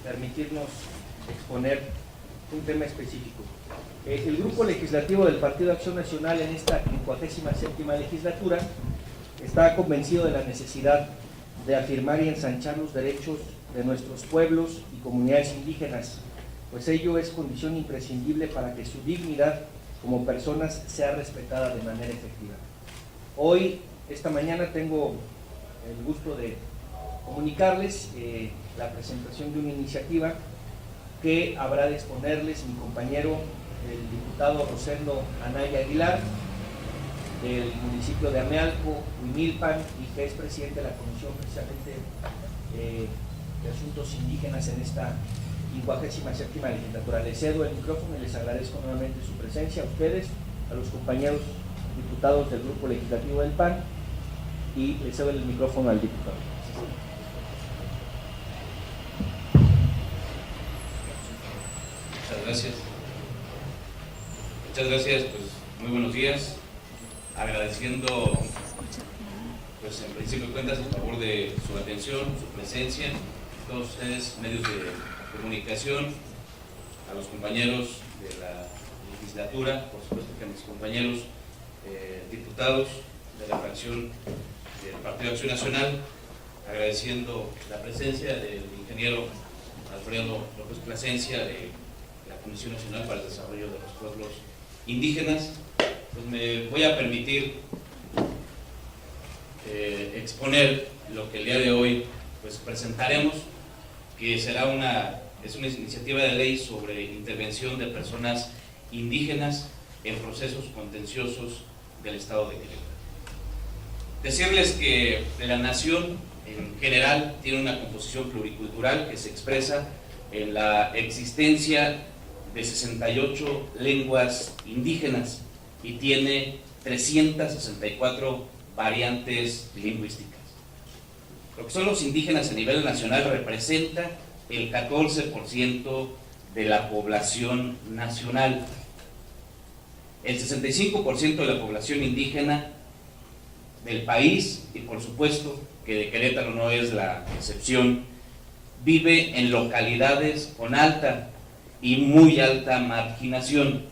permitirnos exponer un tema específico. El Grupo Legislativo del Partido Acción Nacional en esta 57ª legislatura está convencido de la necesidad de afirmar y ensanchar los derechos de nuestros pueblos y comunidades indígenas, pues ello es condición imprescindible para que su dignidad como personas sea respetada de manera efectiva. Hoy, esta mañana, tengo el gusto de comunicarles la presentación de una iniciativa que habrá de exponerles mi compañero, el diputado Rosendo Anaya Aguilar, del municipio de Amealco, Huimilpan, y que es presidente de la Comisión precisamente de Asuntos Indígenas en esta 57ª legislatura. Les cedo el micrófono y les agradezco nuevamente su presencia a ustedes, a los compañeros diputados del Grupo Legislativo del PAN, y les cedo el micrófono al diputado. Muchas gracias. Muchas gracias, pues muy buenos días. Agradeciendo, pues en principio de cuentas, a favor de su atención, su presencia, todos ustedes, medios de comunicación, a los compañeros de la legislatura, por supuesto que a mis compañeros diputados de la fracción del Partido Acción Nacional, agradeciendo la presencia del ingeniero Alfredo López Plasencia de la Comisión Nacional para el Desarrollo de los Pueblos Indígenas. Pues me voy a permitir exponer lo que el día de hoy pues presentaremos, que es una iniciativa de ley sobre intervención de personas indígenas en procesos contenciosos del Estado de Querétaro. Decirles que la nación en general tiene una composición pluricultural que se expresa en la existencia de 68 lenguas indígenas y tiene 364 variantes lingüísticas. Lo que son los indígenas a nivel nacional representa el 14% de la población nacional. El 65% de la población indígena del país, y por supuesto que de Querétaro no es la excepción, vive en localidades con alta y muy alta marginación.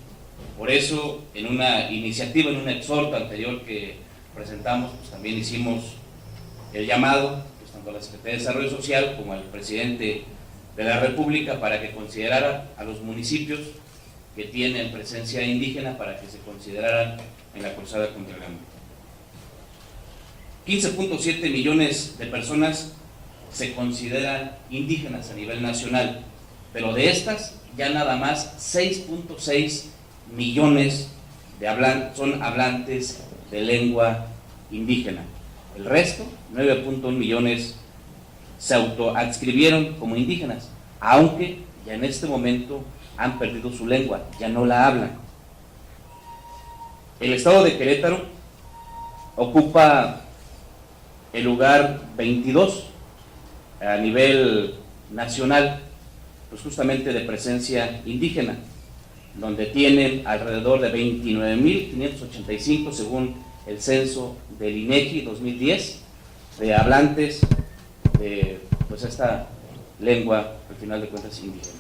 Por eso, en una iniciativa, en un exhorto anterior que presentamos, pues también hicimos el llamado, pues tanto a la Secretaría de Desarrollo Social como al presidente de la República, para que considerara a los municipios que tienen presencia indígena para que se consideraran en la cruzada contra el hambre. 15.7 millones de personas se consideran indígenas a nivel nacional, pero de estas ya nada más 6.6 millones son hablantes de lengua indígena. El resto, 9.1 millones, se autoadscribieron como indígenas, aunque ya en este momento han perdido su lengua, ya no la hablan. El estado de Querétaro ocupa el lugar 22 a nivel nacional, pues justamente de presencia indígena, donde tienen alrededor de 29.585 según el censo del INEGI 2010 de hablantes de pues esta lengua, al final de cuentas, indígena.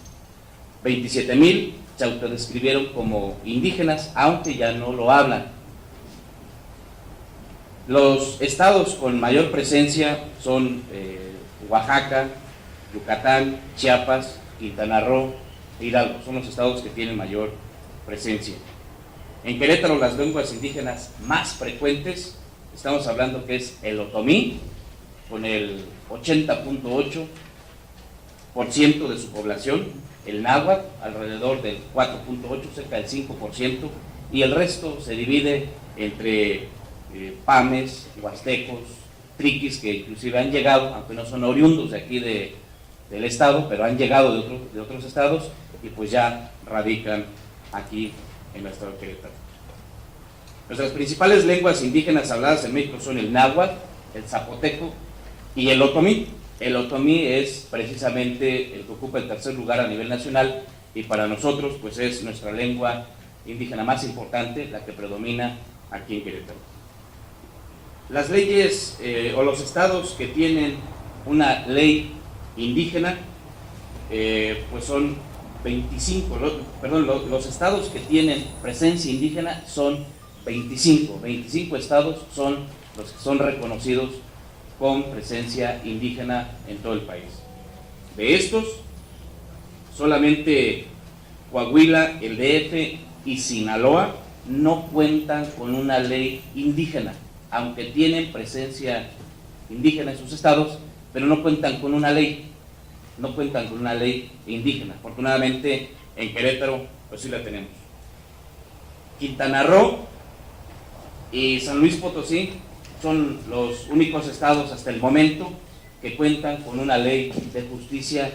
27.000 se autodescribieron como indígenas, aunque ya no lo hablan. Los estados con mayor presencia son Oaxaca, Yucatán, Chiapas, Quintana Roo e Hidalgo. Son los estados que tienen mayor presencia. En Querétaro, las lenguas indígenas más frecuentes, estamos hablando que es el otomí, con el 80.8% de su población, el náhuatl, alrededor del 4.8%, cerca del 5%, y el resto se divide entre pames, huastecos, triquis, que inclusive han llegado, aunque no son oriundos de aquí del estado, pero han llegado de otros estados y pues ya radican aquí en el estado de Querétaro. Nuestras principales lenguas indígenas habladas en México son el náhuatl, el zapoteco y el otomí. El otomí es precisamente el que ocupa el tercer lugar a nivel nacional y para nosotros pues es nuestra lengua indígena más importante, la que predomina aquí en Querétaro. Las leyes o los estados que tienen una ley indígena pues son 25, los estados que tienen presencia indígena son 25 estados son los que son reconocidos con presencia indígena en todo el país. De estos, solamente Coahuila, el DF y Sinaloa no cuentan con una ley indígena, aunque tienen presencia indígena en sus estados, pero no cuentan con una ley, indígena. Afortunadamente en Querétaro pues sí la tenemos. Quintana Roo y San Luis Potosí son los únicos estados hasta el momento que cuentan con una ley de justicia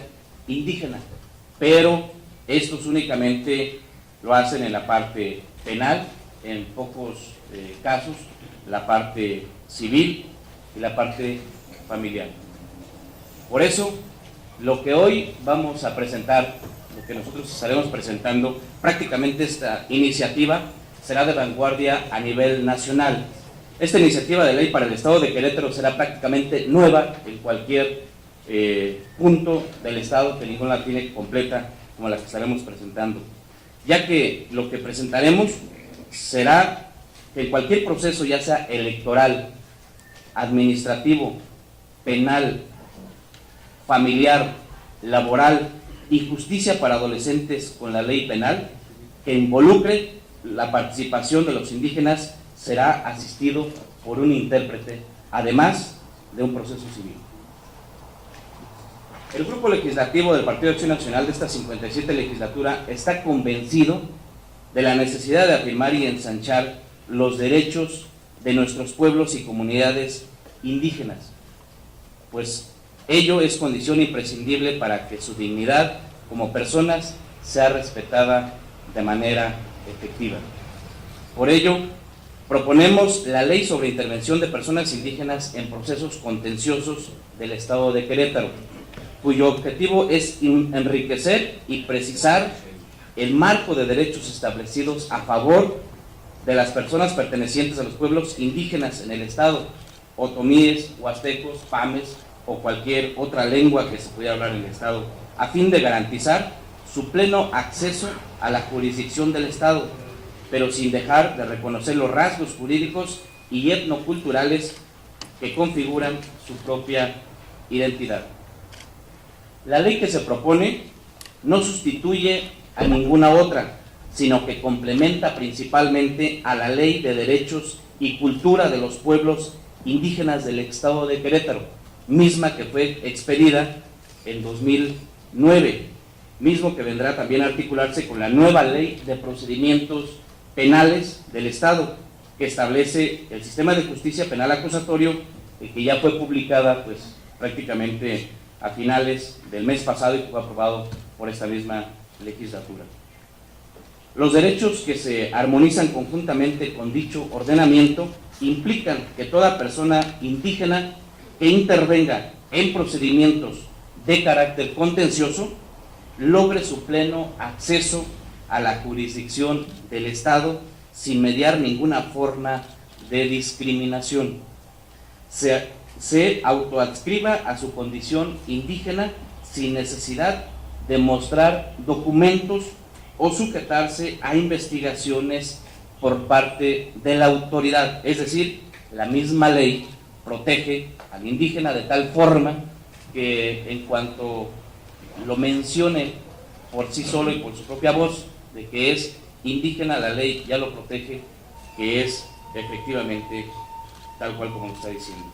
indígena, pero estos únicamente lo hacen en la parte penal, en pocos casos, la parte civil y la parte familiar. Por eso, lo que hoy vamos a presentar, lo que nosotros estaremos presentando, prácticamente esta iniciativa será de vanguardia a nivel nacional. Esta iniciativa de ley para el Estado de Querétaro será prácticamente nueva en cualquier punto del Estado, que ninguna la tiene completa como la que estaremos presentando, ya que lo que presentaremos será que en cualquier proceso, ya sea electoral, administrativo, penal, familiar, laboral y justicia para adolescentes con la ley penal, que involucre la participación de los indígenas, será asistido por un intérprete, además de un proceso civil. El grupo legislativo del Partido Acción Nacional de esta 57 legislatura está convencido de la necesidad de afirmar y ensanchar los derechos de nuestros pueblos y comunidades indígenas, pues ello es condición imprescindible para que su dignidad como personas sea respetada de manera efectiva. Por ello, proponemos la Ley sobre Intervención de Personas Indígenas en Procesos Contenciosos del Estado de Querétaro, cuyo objetivo es enriquecer y precisar el marco de derechos establecidos a favor de las personas pertenecientes a los pueblos indígenas en el Estado, otomíes, huastecos, pames o cualquier otra lengua que se pudiera hablar en el Estado, a fin de garantizar su pleno acceso a la jurisdicción del Estado, pero sin dejar de reconocer los rasgos jurídicos y etnoculturales que configuran su propia identidad. La ley que se propone no sustituye a ninguna otra, sino que complementa principalmente a la Ley de Derechos y Cultura de los Pueblos Indígenas del Estado de Querétaro, misma que fue expedida en 2009, mismo que vendrá también a articularse con la nueva Ley de Procedimientos Penales del Estado, que establece el sistema de justicia penal acusatorio, que ya fue publicada pues prácticamente a finales del mes pasado y que fue aprobado por esta misma legislatura. Los derechos que se armonizan conjuntamente con dicho ordenamiento implican que toda persona indígena que intervenga en procedimientos de carácter contencioso logre su pleno acceso a la jurisdicción del Estado sin mediar ninguna forma de discriminación. Se autoadscriba a su condición indígena sin necesidad de mostrar documentos o sujetarse a investigaciones por parte de la autoridad. Es decir, la misma ley protege al indígena de tal forma que en cuanto lo mencione por sí solo y por su propia voz de que es indígena, la ley ya lo protege, que es efectivamente tal cual como lo está diciendo.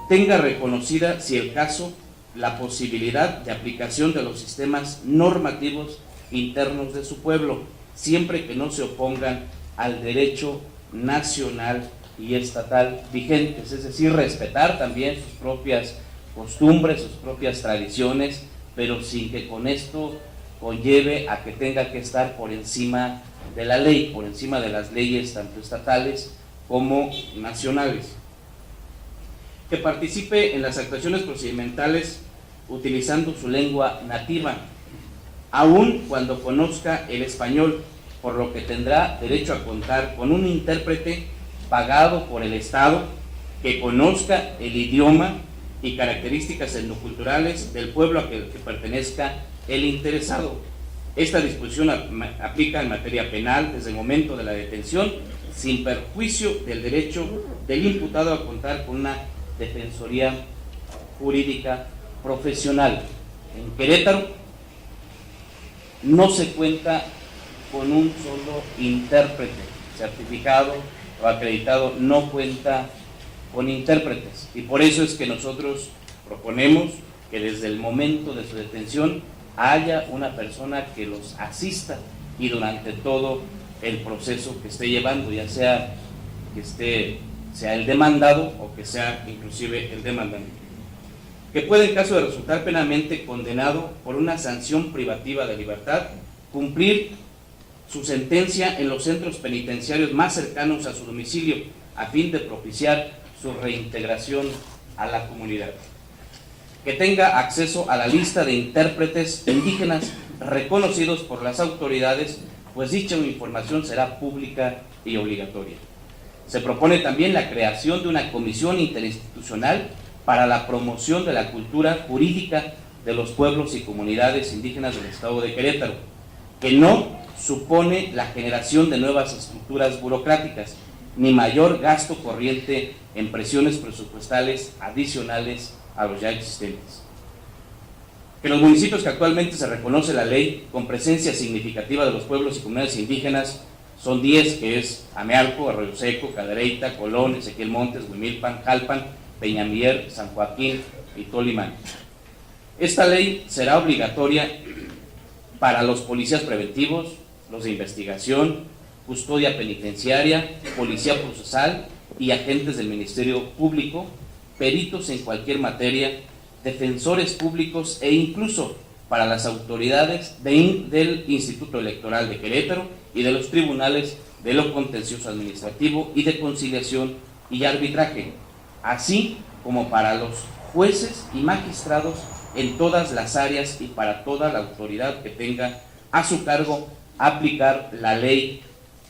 Tenga reconocida, si el caso, la posibilidad de aplicación de los sistemas normativos internos de su pueblo, siempre que no se opongan al derecho nacional y estatal vigentes, es decir, respetar también sus propias costumbres, sus propias tradiciones, pero sin que con esto conlleve a que tenga que estar por encima de la ley, por encima de las leyes tanto estatales como nacionales. Que participe en las actuaciones procedimentales utilizando su lengua nativa, aun cuando conozca el español, por lo que tendrá derecho a contar con un intérprete pagado por el Estado que conozca el idioma y características etnoculturales del pueblo a que pertenezca el interesado. Esta disposición aplica en materia penal desde el momento de la detención, sin perjuicio del derecho del imputado a contar con una defensoría jurídica profesional. En Querétaro no se cuenta con un solo intérprete certificado o acreditado, no cuenta con intérpretes, y por eso es que nosotros proponemos que desde el momento de su detención haya una persona que los asista y durante todo el proceso que esté llevando, ya sea que sea el demandado o que sea inclusive el demandante, que puede, en caso de resultar penalmente condenado por una sanción privativa de libertad, cumplir su sentencia en los centros penitenciarios más cercanos a su domicilio, a fin de propiciar su reintegración a la comunidad. Que tenga acceso a la lista de intérpretes indígenas reconocidos por las autoridades, pues dicha información será pública y obligatoria. Se propone también la creación de una comisión interinstitucional para la promoción de la cultura jurídica de los pueblos y comunidades indígenas del estado de Querétaro, que no supone la generación de nuevas estructuras burocráticas, ni mayor gasto corriente en presiones presupuestales adicionales a los ya existentes. Que los municipios que actualmente se reconoce la ley con presencia significativa de los pueblos y comunidades indígenas son 10, que es Amealco, Arroyo Seco, Cadereyta, Colón, Ezequiel Montes, Huimilpan, Jalpan, Peñamier, San Joaquín y Tolimán. Esta ley será obligatoria para los policías preventivos, los de investigación, custodia penitenciaria, policía procesal y agentes del Ministerio Público, peritos en cualquier materia, defensores públicos e incluso para las autoridades del Instituto Electoral de Querétaro y de los tribunales de lo contencioso administrativo y de conciliación y arbitraje, así como para los jueces y magistrados en todas las áreas y para toda la autoridad que tenga a su cargo aplicar la ley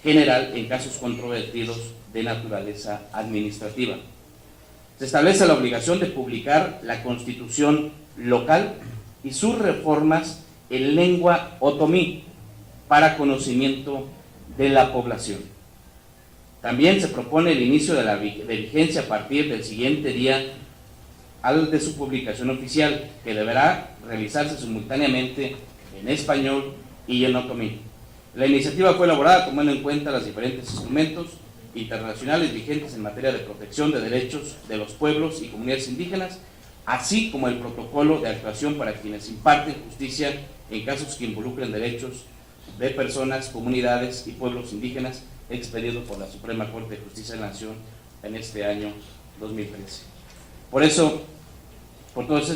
general en casos controvertidos de naturaleza administrativa. Se establece la obligación de publicar la Constitución local y sus reformas en lengua otomí para conocimiento de la población. También se propone el inicio de vigencia a partir del siguiente día al de su publicación oficial, que deberá realizarse simultáneamente en español y en otomí. La iniciativa fue elaborada tomando en cuenta los diferentes instrumentos internacionales vigentes en materia de protección de derechos de los pueblos y comunidades indígenas, así como el protocolo de actuación para quienes imparten justicia en casos que involucren derechos de personas, comunidades y pueblos indígenas, expedido por la Suprema Corte de Justicia de la Nación en este año 2013. Por eso, por todas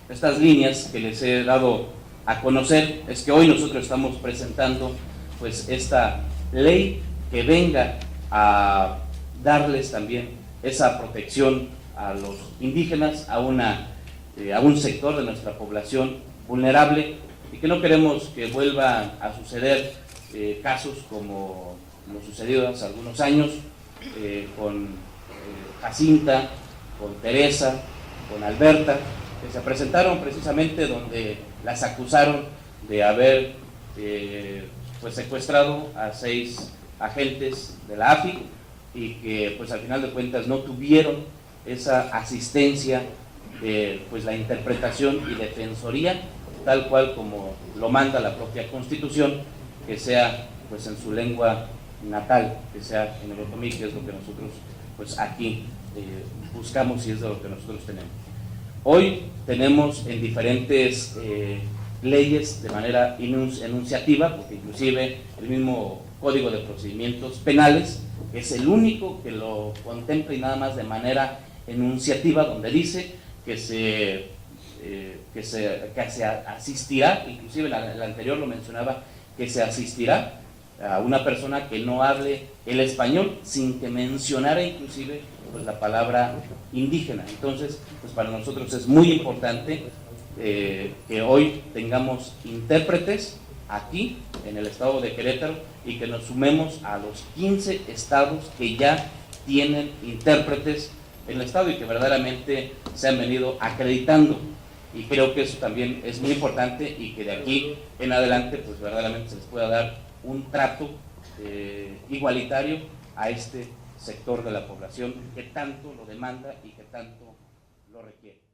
estas líneas que les he dado a conocer, es que hoy nosotros estamos presentando pues esta ley que venga a darles también esa protección a los indígenas, a un sector de nuestra población vulnerable, y que no queremos que vuelvan a suceder casos como lo sucedido hace algunos años con Jacinta, con Teresa, con Alberta, que se presentaron precisamente donde las acusaron de haber pues secuestrado a 6 agentes de la AFI y que pues al final de cuentas no tuvieron esa asistencia de pues la interpretación y defensoría tal cual como lo manda la propia Constitución, que sea pues en su lengua natal, que sea en el otomí, que es lo que nosotros pues aquí buscamos y es de lo que nosotros tenemos. Hoy tenemos en diferentes leyes de manera enunciativa, porque inclusive el mismo Código de Procedimientos Penales es el único que lo contempla y nada más de manera enunciativa, donde dice que se asistirá, inclusive la anterior lo mencionaba, que se asistirá a una persona que no hable el español sin que mencionara inclusive pues la palabra indígena. Entonces pues para nosotros es muy importante que hoy tengamos intérpretes aquí en el estado de Querétaro y que nos sumemos a los 15 estados que ya tienen intérpretes en el Estado y que verdaderamente se han venido acreditando. Y creo que eso también es muy importante y que de aquí en adelante pues verdaderamente se les pueda dar un trato igualitario a este sector de la población que tanto lo demanda y que tanto lo requiere.